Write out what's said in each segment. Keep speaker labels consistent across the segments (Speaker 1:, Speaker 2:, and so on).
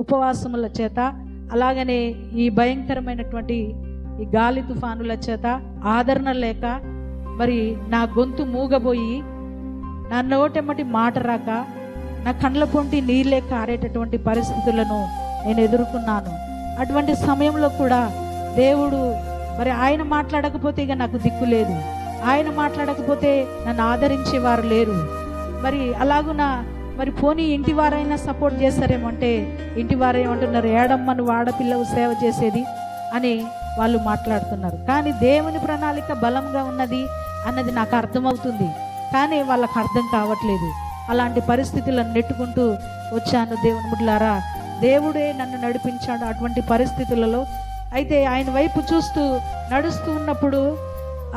Speaker 1: ఉపవాసముల చేత, అలాగనే ఈ భయంకరమైనటువంటి ఈ గాలి తుఫానుల చేత ఆదరణ లేక, మరి నా గొంతు మూగబోయి, నా నోటెమ్మటి మాట రాక, నా కండ్ల పొంటి నీళ్ళే కారేటటువంటి పరిస్థితులను నేను ఎదుర్కొన్నాను. అటువంటి సమయంలో కూడా దేవుడు మరి ఆయన మాట్లాడకపోతే ఇక నాకు దిక్కు లేదు, ఆయన మాట్లాడకపోతే నన్ను ఆదరించేవారు లేరు. మరి అలాగున మరి పోనీ ఇంటి వారైనా సపోర్ట్ చేస్తారేమో అంటే, ఇంటి వారు ఏమంటున్నారు, ఏడమ్మను ఆడపిల్లవు సేవ చేసేది అని వాళ్ళు మాట్లాడుతున్నారు. కానీ దేవుని ప్రణాళిక బలంగా ఉన్నది అన్నది నాకు అర్థమవుతుంది, కానీ వాళ్ళకు అర్థం కావట్లేదు. అలాంటి పరిస్థితులను నెట్టుకుంటూ వచ్చాను. దేవుని బిడ్డలారా, దేవుడే నన్ను నడిపించాడు అటువంటి పరిస్థితులలో. అయితే ఆయన వైపు చూస్తూ నడుస్తూ ఉన్నప్పుడు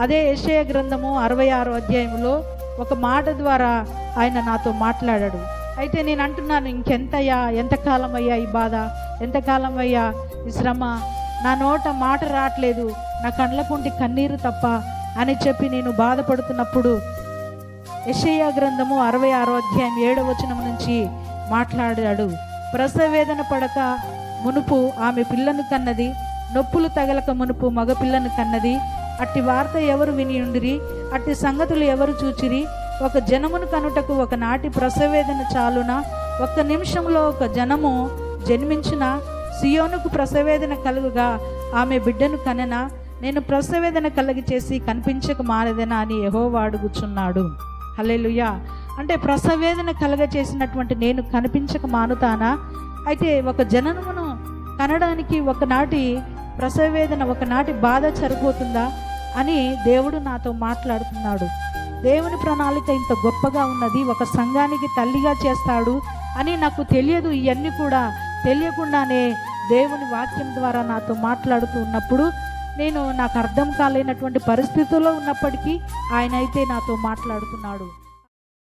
Speaker 1: అదే యెషయా గ్రంథము 66వ అధ్యాయంలో ఒక మాట ద్వారా ఆయన నాతో మాట్లాడాడు. అయితే నేను అంటున్నాను, ఇంకెంతయ్యా, ఎంతకాలం అయ్యా ఈ బాధ, ఎంతకాలం అయ్యా ఈ శ్రమ, నా నోట మాట రావట్లేదు, నా కండ్ల పొంటి కన్నీరు తప్ప అని చెప్పి నేను బాధపడుతున్నప్పుడు యెషయా గ్రంథము 66వ అధ్యాయం 7వ వచనం నుంచి మాట్లాడాడు. ప్రసవేదన పడక మునుపు ఆమె పిల్లను కన్నది, నొప్పులు తగలక మునుపు మగపిల్లను కన్నది. అట్టి వార్త ఎవరు విని ఉండిరి, అట్టి సంగతులు ఎవరు చూచిరి? ఒక జనమును కనుటకు ఒకనాటి ప్రసవేదన చాలున, ఒక్క నిమిషంలో ఒక జనము జన్మించిన. సియోనుకు ప్రసవేదన కలుగుగా ఆమె బిడ్డను కనెనా? నేను ప్రసవేదన కలిగి చేసి కనిపించక మానదనా అని యెహోవా అడుగుచున్నాడు. హల్లెలూయా. అంటే ప్రసవేదన కలగ చేసినటువంటి నేను కనిపించక మానుతానా? అయితే ఒక జననమును కనడానికి ఒకనాటి ప్రసవేదన, ఒకనాటి బాధ సరిపోతుందా అని దేవుడు నాతో మాట్లాడుతున్నాడు. దేవుని ప్రణాళిక ఇంత గొప్పగా ఉన్నది, ఒక సంఘానికి తల్లిగా చేస్తాడు అని నాకు తెలియదు. ఇవన్నీ కూడా తెలియకుండానే దేవుని వాక్యం ద్వారా నాతో మాట్లాడుతూ ఉన్నప్పుడు నాకు అర్థం కాలేనటువంటి పరిస్థితుల్లో ఉన్నప్పటికీ ఆయన అయితే నాతో మాట్లాడుతున్నాడు.